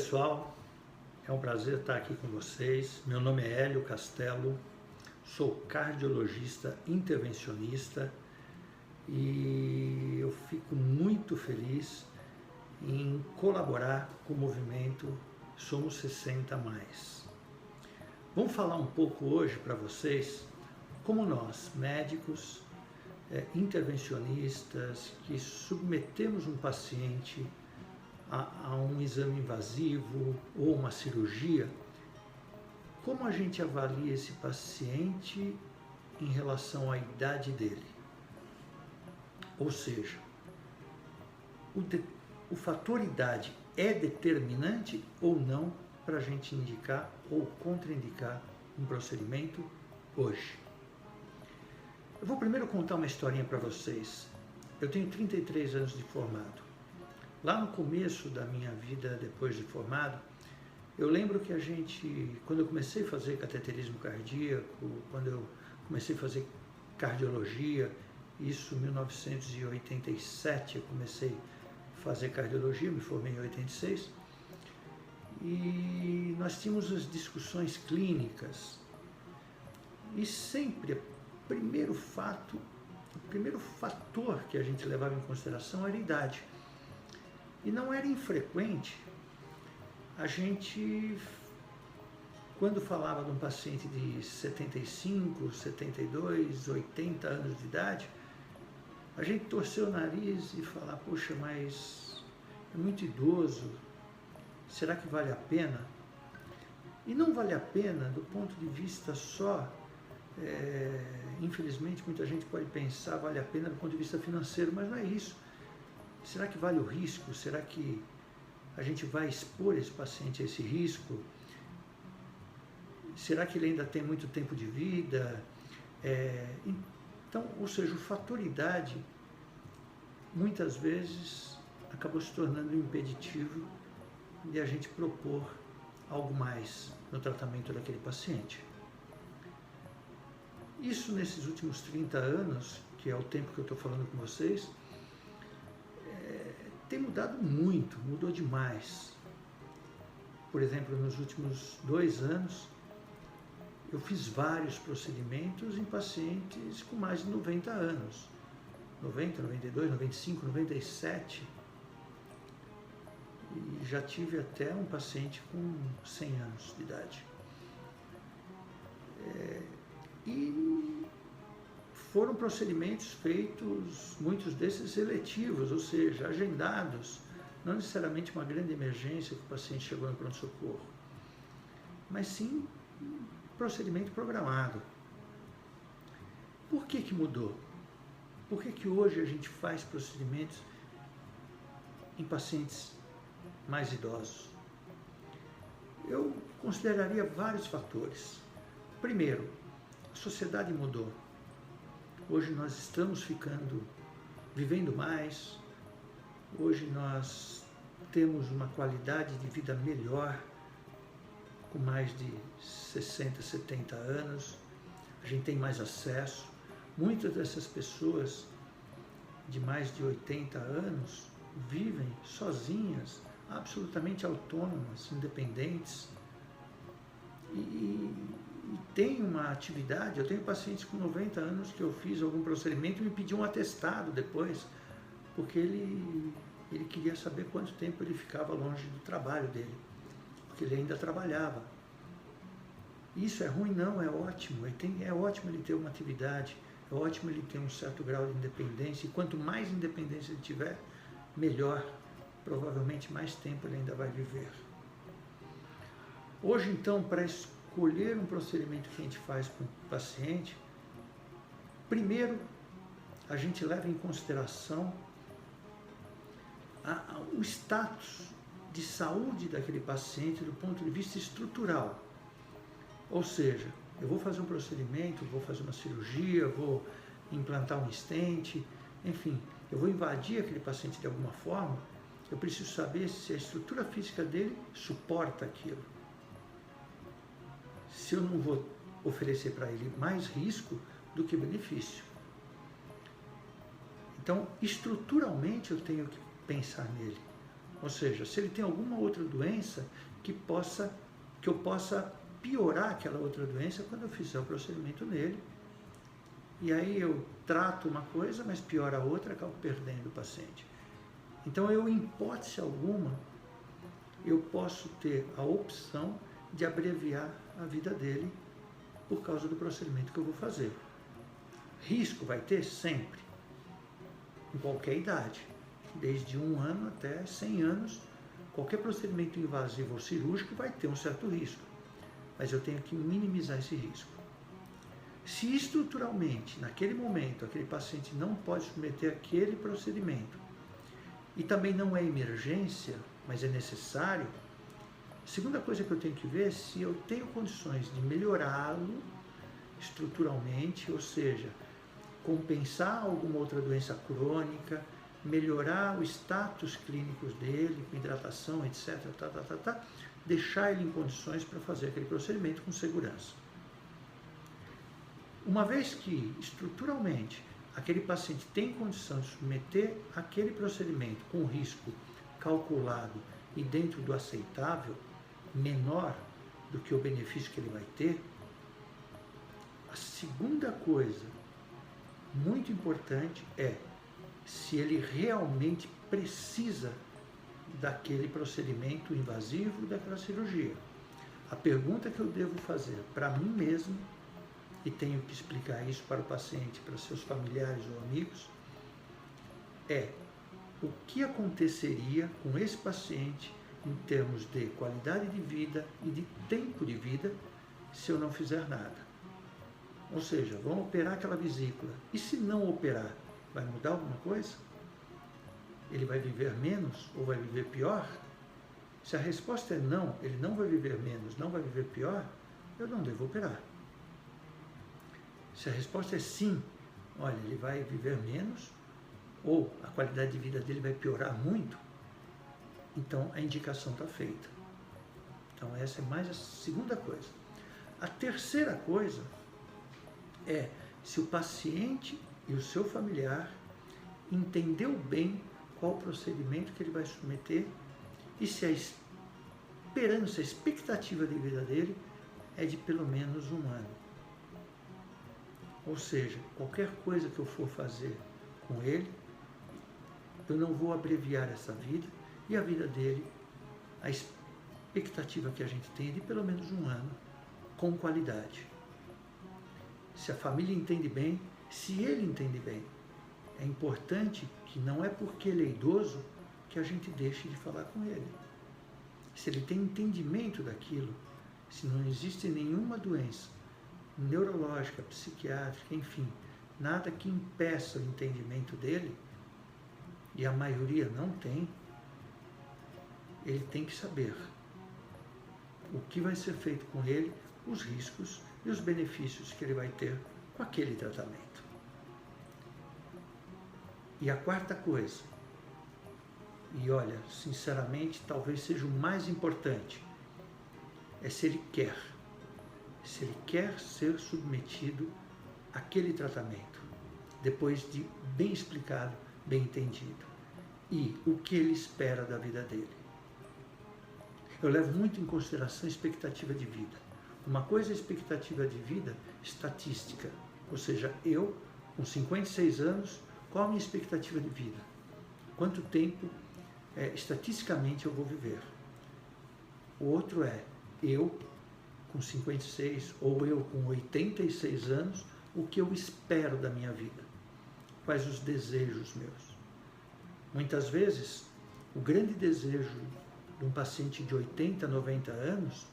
pessoal, é um prazer estar aqui com vocês. Meu nome é Hélio Castelo, sou cardiologista intervencionista e eu fico muito feliz em colaborar com o movimento Somos 60 Mais. Vamos falar um pouco hoje para vocês como nós, médicos, intervencionistas, que submetemos um paciente a um exame invasivo ou uma cirurgia, como a gente avalia esse paciente em relação à idade dele? Ou seja, o fator idade é determinante ou não para a gente indicar ou contraindicar um procedimento hoje? Eu vou primeiro contar uma historinha para vocês. Eu tenho 33 anos de formado. Lá no começo da minha vida, depois de formado, eu lembro que quando eu comecei a fazer cateterismo cardíaco, quando eu comecei a fazer cardiologia, isso em 1987, eu comecei a fazer cardiologia, me formei em 86, e nós tínhamos as discussões clínicas, e sempre o primeiro fator que a gente levava em consideração era a idade. E não era infrequente a gente, quando falava de um paciente de 75, 72, 80 anos de idade, a gente torcer o nariz e falar, poxa, mas é muito idoso, será que vale a pena? E não vale a pena do ponto de vista só, infelizmente muita gente pode pensar, vale a pena do ponto de vista financeiro, mas não é isso. Será que vale o risco? Será que a gente vai expor esse paciente a esse risco? Será que ele ainda tem muito tempo de vida? Então, ou seja, o fator idade muitas vezes acabou se tornando um impeditivo de a gente propor algo mais no tratamento daquele paciente. Isso nesses últimos 30 anos, que é o tempo que eu estou falando com vocês, tem mudado muito, mudou demais. Por exemplo, nos últimos 2 anos, eu fiz vários procedimentos em pacientes com mais de 90 anos. 90, 92, 95, 97. E já tive até um paciente com 100 anos de idade. E foram procedimentos feitos, muitos desses eletivos, ou seja, agendados, não necessariamente uma grande emergência que o paciente chegou no pronto-socorro, mas sim um procedimento programado. Por que mudou? Por que hoje a gente faz procedimentos em pacientes mais idosos? Eu consideraria vários fatores. Primeiro, a sociedade mudou. Hoje nós estamos vivendo mais, hoje nós temos uma qualidade de vida melhor, com mais de 60, 70 anos, a gente tem mais acesso. Muitas dessas pessoas de mais de 80 anos vivem sozinhas, absolutamente autônomas, independentes, e tem uma atividade. Eu tenho pacientes com 90 anos que eu fiz algum procedimento e me pediu um atestado depois, porque ele queria saber quanto tempo ele ficava longe do trabalho dele, porque ele ainda trabalhava. Isso é ruim? Não, é ótimo. É ótimo ele ter uma atividade, é ótimo ele ter um certo grau de independência, e quanto mais independência ele tiver, melhor. Provavelmente mais tempo ele ainda vai viver. Hoje, então, para escolher um procedimento que a gente faz com o paciente, primeiro a gente leva em consideração o status de saúde daquele paciente do ponto de vista estrutural. Ou seja, eu vou fazer um procedimento, vou fazer uma cirurgia, vou implantar um stent, enfim, eu vou invadir aquele paciente de alguma forma, eu preciso saber se a estrutura física dele suporta aquilo. Se eu não vou oferecer para ele mais risco do que benefício. Então, estruturalmente eu tenho que pensar nele. Ou seja, se ele tem alguma outra doença que eu possa piorar aquela outra doença quando eu fizer o procedimento nele. E aí eu trato uma coisa, mas piora a outra, acabo perdendo o paciente. Então eu, em hipótese alguma, eu posso ter a opção de abreviar a vida dele por causa do procedimento que eu vou fazer. Risco vai ter sempre, em qualquer idade, desde 1 ano até 100 anos, qualquer procedimento invasivo ou cirúrgico vai ter um certo risco, mas eu tenho que minimizar esse risco. Se estruturalmente, naquele momento, aquele paciente não pode submeter aquele procedimento e também não é emergência, mas é necessário, a segunda coisa que eu tenho que ver é se eu tenho condições de melhorá-lo estruturalmente, ou seja, compensar alguma outra doença crônica, melhorar o status clínicos dele, com hidratação, etc., deixar ele em condições para fazer aquele procedimento com segurança. Uma vez que, estruturalmente, aquele paciente tem condição de submeter aquele procedimento com risco calculado e dentro do aceitável, menor do que o benefício que ele vai ter, a segunda coisa muito importante é se ele realmente precisa daquele procedimento invasivo, daquela cirurgia. A pergunta que eu devo fazer para mim mesmo, e tenho que explicar isso para o paciente, para seus familiares ou amigos, é o que aconteceria com esse paciente em termos de qualidade de vida e de tempo de vida se eu não fizer nada. Ou seja, vamos operar aquela vesícula. E se não operar, vai mudar alguma coisa? Ele vai viver menos ou vai viver pior? Se a resposta é não, ele não vai viver menos, não vai viver pior, eu não devo operar. Se a resposta é sim, olha, ele vai viver menos ou a qualidade de vida dele vai piorar muito, então a indicação está feita. Então essa é mais a segunda coisa. A terceira coisa é se o paciente e o seu familiar entendeu bem qual o procedimento que ele vai submeter e se a esperança, a expectativa de vida dele é de pelo menos 1 ano. Ou seja, qualquer coisa que eu for fazer com ele, eu não vou abreviar essa vida e a vida dele, a expectativa que a gente tem é de pelo menos 1 ano com qualidade. Se a família entende bem, se ele entende bem, é importante que não é porque ele é idoso que a gente deixe de falar com ele. Se ele tem entendimento daquilo, se não existe nenhuma doença neurológica, psiquiátrica, enfim, nada que impeça o entendimento dele, e a maioria não tem, ele tem que saber o que vai ser feito com ele, os riscos e os benefícios que ele vai ter com aquele tratamento. E a quarta coisa, e olha, sinceramente, talvez seja o mais importante, é se ele quer. Se ele quer ser submetido àquele tratamento, depois de bem explicado, bem entendido, e o que ele espera da vida dele. Eu levo muito em consideração a expectativa de vida. Uma coisa é a expectativa de vida estatística, ou seja, eu, com 56 anos, qual a minha expectativa de vida? Quanto tempo, estatisticamente, eu vou viver? O outro é, eu, com 56 ou eu com 86 anos, o que eu espero da minha vida? Quais os desejos meus? Muitas vezes, o grande desejo de um paciente de 80, 90 anos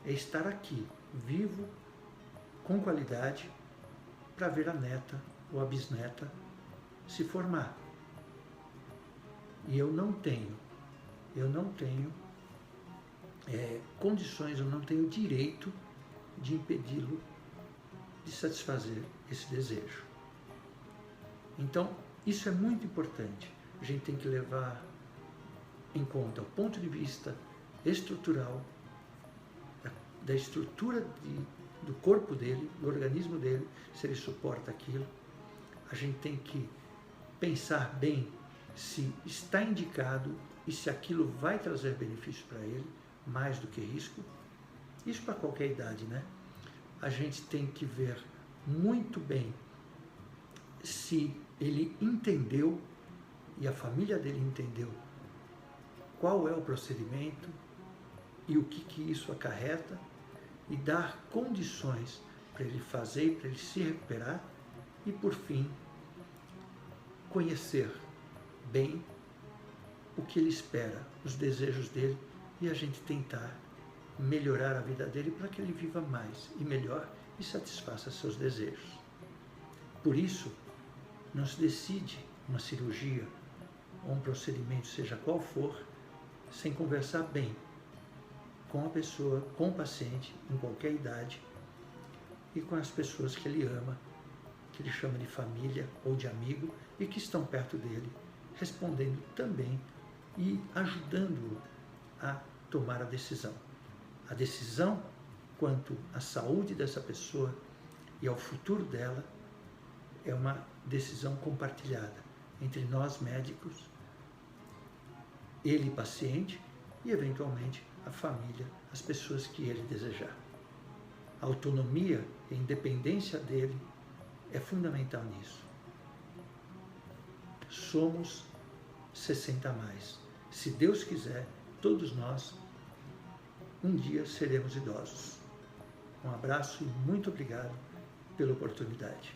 é estar aqui, vivo, com qualidade, para ver a neta ou a bisneta se formar. E eu não tenho condições, eu não tenho direito de impedi-lo de satisfazer esse desejo. Então, isso é muito importante. A gente tem que levar em conta o ponto de vista estrutural, da estrutura do corpo dele, do organismo dele, se ele suporta aquilo. A gente tem que pensar bem se está indicado e se aquilo vai trazer benefício para ele, mais do que risco. Isso para qualquer idade, né? A gente tem que ver muito bem se ele entendeu e a família dele entendeu qual é o procedimento e o que isso acarreta, e dar condições para ele fazer e para ele se recuperar, e por fim conhecer bem o que ele espera, os desejos dele, e a gente tentar melhorar a vida dele para que ele viva mais e melhor e satisfaça seus desejos. Por isso, não se decide uma cirurgia ou um procedimento, seja qual for, sem conversar bem com a pessoa, com o paciente, em qualquer idade, e com as pessoas que ele ama, que ele chama de família ou de amigo, e que estão perto dele, respondendo também e ajudando-o a tomar a decisão. A decisão quanto à saúde dessa pessoa e ao futuro dela é uma decisão compartilhada entre nós médicos, ele paciente e eventualmente a família, as pessoas que ele desejar. A autonomia e a independência dele é fundamental nisso. Somos 60 a mais. Se Deus quiser, todos nós um dia seremos idosos. Um abraço e muito obrigado pela oportunidade.